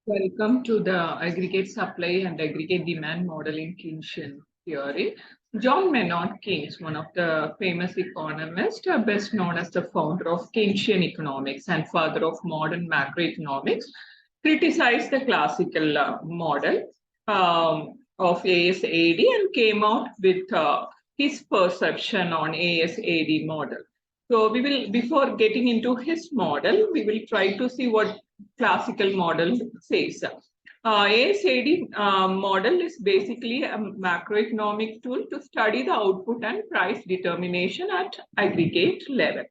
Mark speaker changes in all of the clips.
Speaker 1: Welcome to the aggregate supply and aggregate demand model in Keynesian theory. John Maynard Keynes, one of the famous economists, best known as the founder of Keynesian economics and father of modern macroeconomics, criticized the classical model of ASAD and came out with his perception on ASAD model. So we will, before getting into his model, we will try to see what classical model says. ASAD model is basically a macroeconomic tool to study the output and price determination at aggregate level.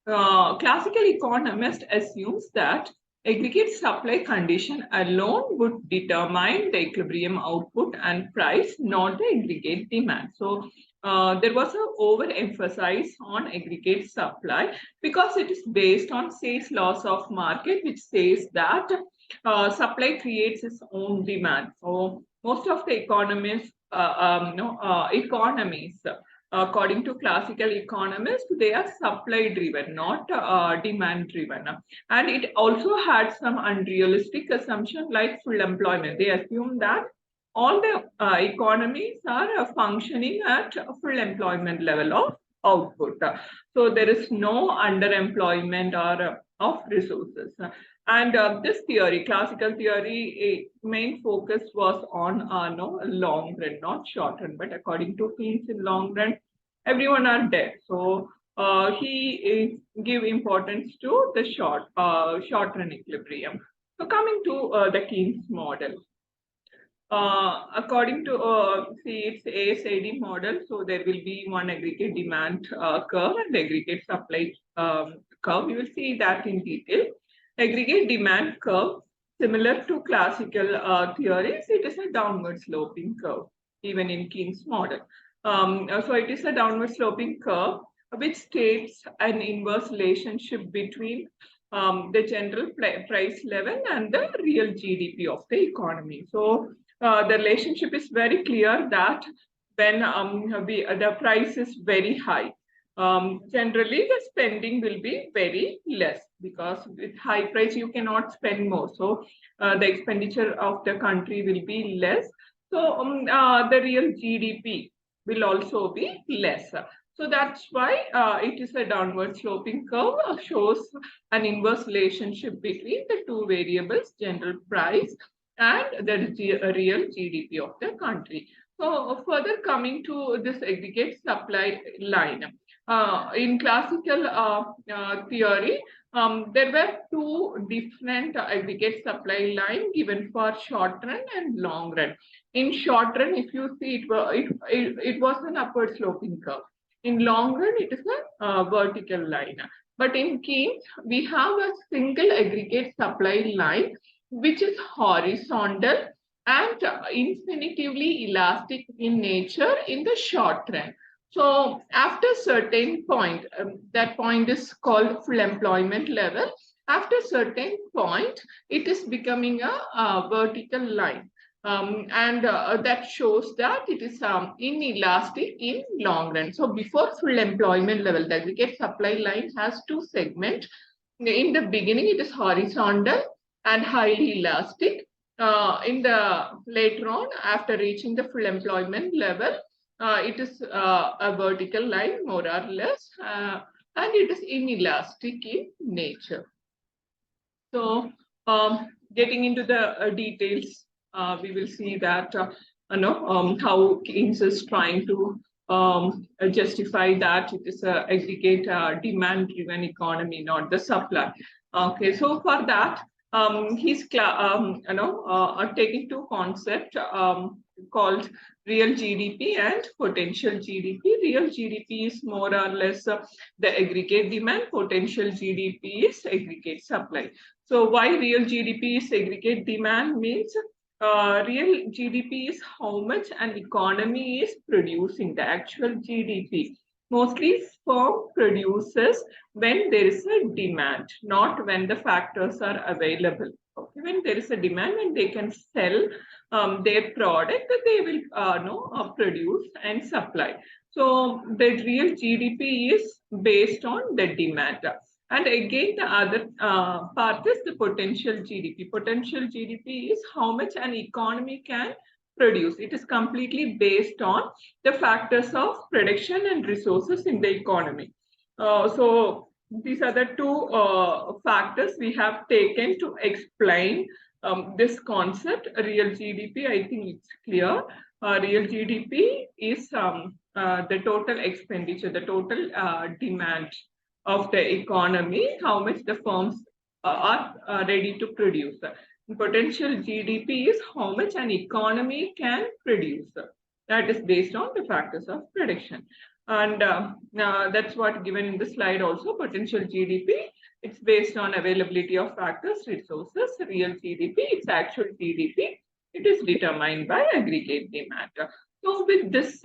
Speaker 1: Classical economist assumes that aggregate supply condition alone would determine the equilibrium output and price, not the aggregate demand. So there was an overemphasis on aggregate supply because it is based on Say's laws of market, which says that supply creates its own demand. So most of the economies, according to classical economists, they are supply driven, not demand driven. And it also had some unrealistic assumption like full employment. They assume that all the economies are functioning at full employment level of output. So there is no underemployment or of resources. And this theory, classical theory, main focus was on long run, not short run. But according to Keynes, in long run, everyone are dead. So he give importance to the short run equilibrium. So coming to the Keynes model. According to it's ASAD model, so there will be one aggregate demand curve and aggregate supply curve. We will see that in detail. Aggregate demand curve, similar to classical theories, it is a downward sloping curve, even in Keynes model. So it is a downward sloping curve which states an inverse relationship between the general price level and the real GDP of the economy. So the relationship is very clear that when the price is very high, generally the spending will be very less, because with high price you cannot spend more. So the expenditure of the country will be less. So the real GDP will also be less. So that's why it is a downward sloping curve, shows an inverse relationship between the two variables, general price and the real GDP of the country. So further coming to this aggregate supply line. In classical theory, there were two different aggregate supply line given for short run and long run. In short run, if you see it was an upward sloping curve. In long run, it is a vertical line. But in Keynes, we have a single aggregate supply line which is horizontal and infinitively elastic in nature in the short run. So after a certain point, that point is called full employment level. After a certain point, it is becoming a vertical line. And that shows that it is inelastic in long run. So before full employment level, the aggregate supply line has two segments. In the beginning, it is horizontal and highly elastic. In the later on, after reaching the full employment level, it is a vertical line, more or less, and it is inelastic in nature. So getting into the details, we will see that how Keynes is trying to justify that it is a aggregate demand-driven economy, not the supply. Okay, so for that, he's taking two concepts called real GDP and potential GDP. Real GDP is more or less the aggregate demand. Potential GDP is aggregate supply. So why real GDP is aggregate demand means real GDP is how much an economy is producing, the actual GDP. Mostly firm produces when there is a demand, not when the factors are available. Okay, when there is a demand and they can sell their product, that they will produce and supply. So the real GDP is based on the demand. And again, the other part is the potential GDP. Potential GDP is how much an economy can produce. It is completely based on the factors of production and resources in the economy. So these are the two factors we have taken to explain this concept, real GDP. I think it's clear. Real GDP is the total expenditure, the total demand of the economy, how much the firms are ready to produce. Potential GDP is how much an economy can produce. That is based on the factors of production. And that's what given in the slide also, potential GDP, it's based on availability of factors, resources. Real GDP, it's actual GDP. It is determined by aggregate demand. So with this,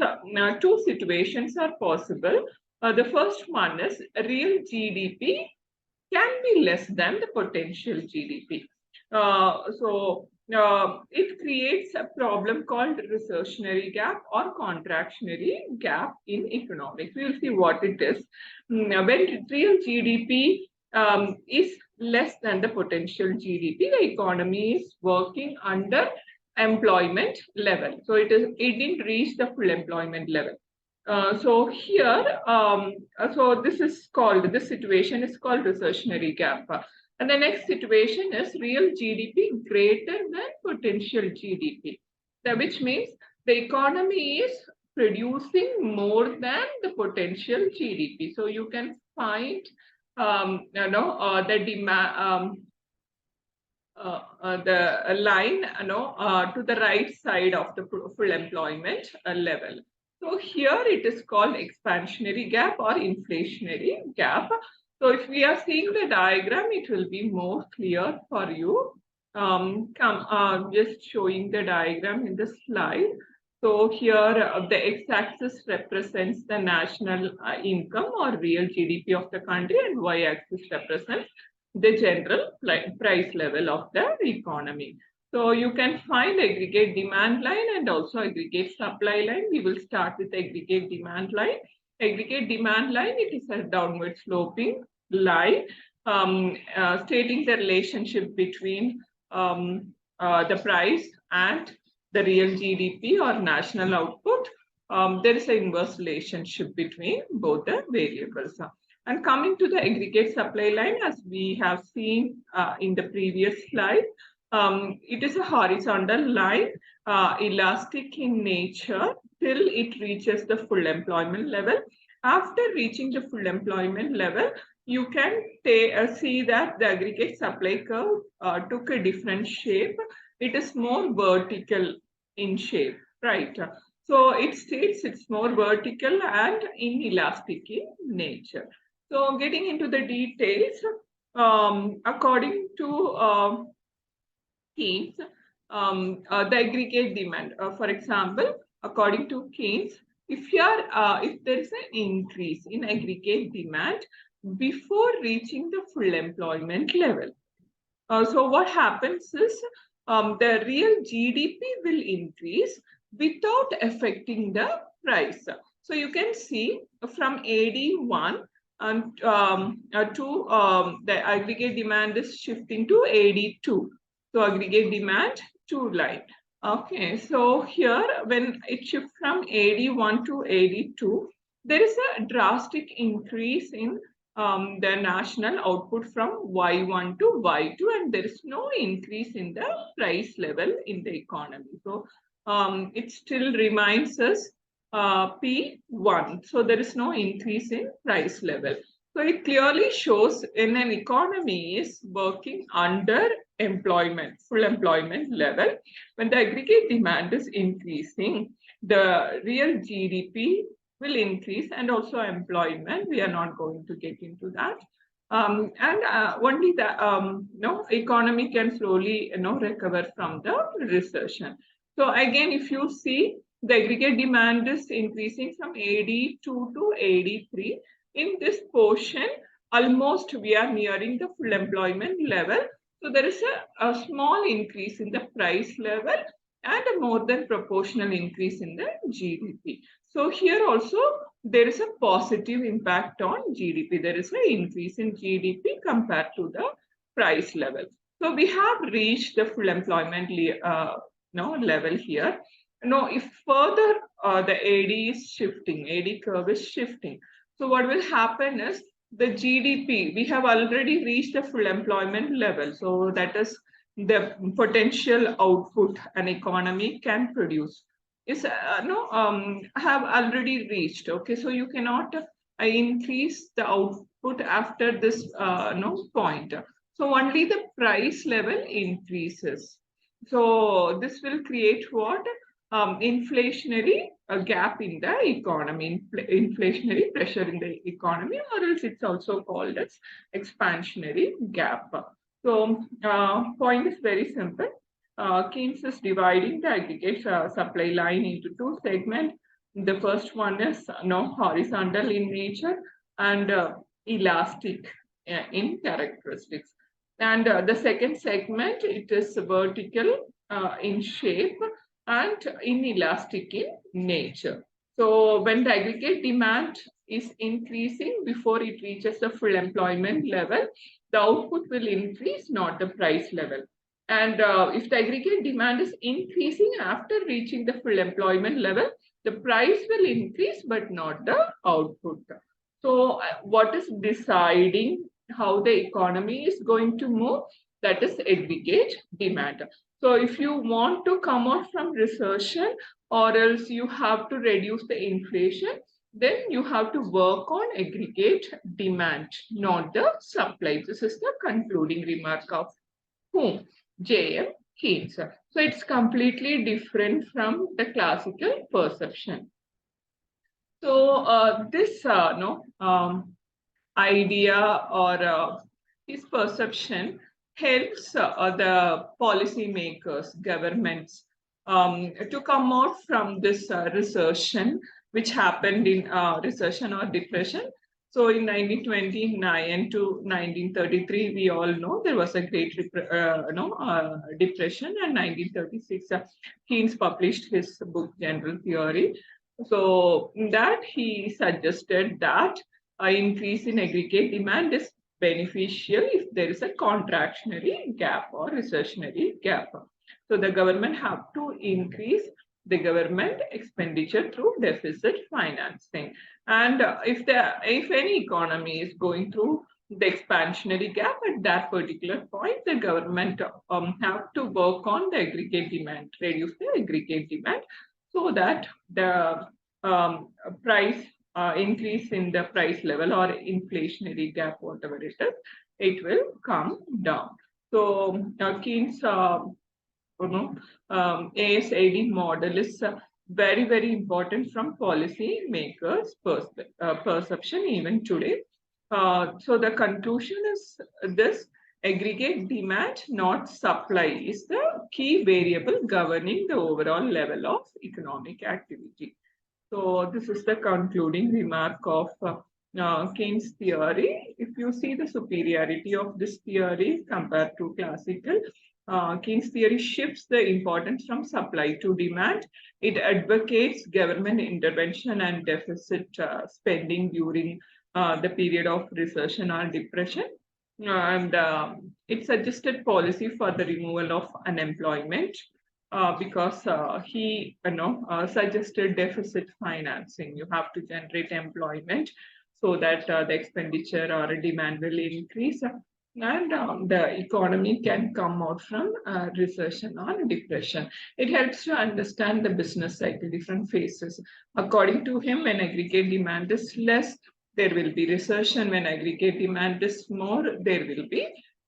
Speaker 1: two situations are possible. The first one is real GDP can be less than the potential GDP. It creates a problem called recessionary gap or contractionary gap in economics. We will see what it is. When real GDP is less than the potential GDP, the economy is working under employment level. So it didn't reach the full employment level. So here, this situation is called recessionary gap. And the next situation is real GDP greater than potential GDP, which means the economy is producing more than the potential GDP. So you can find, the demand, the line, to the right side of the full employment level. So here it is called expansionary gap or inflationary gap. So if we are seeing the diagram, it will be more clear for you. Just showing the diagram in the slide. So here the x-axis represents the national income or real GDP of the country, and y-axis represents the general price level of the economy. So you can find aggregate demand line and also aggregate supply line. We will start with aggregate demand line. Aggregate demand line, it is a downward sloping line stating the relationship between the price and the real GDP or national output. There is an inverse relationship between both the variables. And coming to the aggregate supply line, as we have seen in the previous slide, it is a horizontal line, elastic in nature till it reaches the full employment level. After reaching the full employment level, you can see that the aggregate supply curve took a different shape. It is more vertical in shape, right? So it states it's more vertical and inelastic in nature. So getting into the details, according to Keynes, the aggregate demand, for example, according to Keynes, if there is an increase in aggregate demand before reaching the full employment level, so what happens is the real GDP will increase without affecting the price. So you can see from AD1 and the aggregate demand is shifting to AD2. So aggregate demand 2 line. Okay, so here when it shifts from AD1 to AD2, there is a drastic increase in the national output from Y1 to Y2, and there is no increase in the price level in the economy. So it still remains as P1. So there is no increase in price level. So it clearly shows in an economy is working under employment, full employment level. When the aggregate demand is increasing, the real GDP will increase and also employment. We are not going to get into that. Only the economy can slowly recover from the recession. So again, if you see, the aggregate demand is increasing from AD2 to AD3. In this portion, almost we are nearing the full employment level. So there is a small increase in the price level and a more than proportional increase in the GDP. So here also there is a positive impact on GDP. There is an increase in GDP compared to the price level. So we have reached the full employment level here. Now, if further the AD is shifting, AD curve is shifting. So what will happen is the GDP, we have already reached the full employment level. So that is the potential output an economy can produce is have already reached. Okay, so you cannot increase the output after this point. So only the price level increases. So this will create what? Inflationary gap in the economy, inflationary pressure in the economy, or else it's also called as expansionary gap. So point is very simple. Keynes is dividing the aggregate supply line into two segments. The first one is horizontal in nature and elastic in characteristics. And the second segment, it is vertical in shape and inelastic in nature. So when the aggregate demand is increasing before it reaches the full employment level, the output will increase, not the price level. And if the aggregate demand is increasing after reaching the full employment level, the price will increase, but not the output. So what is deciding how the economy is going to move? That is aggregate demand. So if you want to come out from recession, or else you have to reduce the inflation, then you have to work on aggregate demand, not the supply. This is the concluding remark of whom? J.M. Keynes. So it's completely different from the classical perception. So this idea or his perception helps the policymakers, governments to come out from this recession, which happened in recession or depression. So in 1929 to 1933, we all know there was a great depression, and 1936, Keynes published his book General Theory. So in that he suggested that an increase in aggregate demand is beneficial if there is a contractionary gap or recessionary gap. So the government have to increase the government expenditure through deficit financing. And if any economy is going through the expansionary gap at that particular point, the government have to work on the aggregate demand, reduce the aggregate demand, so that the price increase in the price level or inflationary gap, whatever it is, it will come down. So Keynes AD model is very, very important from policy makers' perception even today. So the conclusion is this: aggregate demand, not supply, is the key variable governing the overall level of economic activity. So this is the concluding remark of Keynes theory. If you see the superiority of this theory compared to classical, Keynes theory shifts the importance from supply to demand. It advocates government intervention and deficit spending during the period of recession or depression. And it suggested policy for the removal of unemployment because he suggested deficit financing. You have to generate employment so that the expenditure or demand will increase, and the economy can come out from recession or depression. It helps to understand the business cycle, different phases. According to him, when aggregate demand is less, there will be recession. When aggregate demand is more, there will be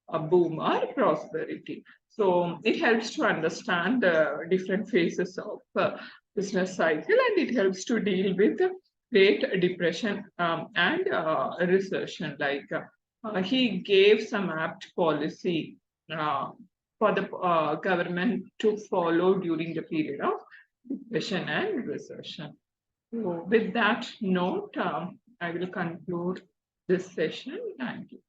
Speaker 1: a boom or prosperity. So it helps to understand the different phases of business cycle, and it helps to deal with Great Depression and recession. Like he gave some apt policy for the government to follow during the period of depression and recession. So with that note, I will conclude this session. Thank you.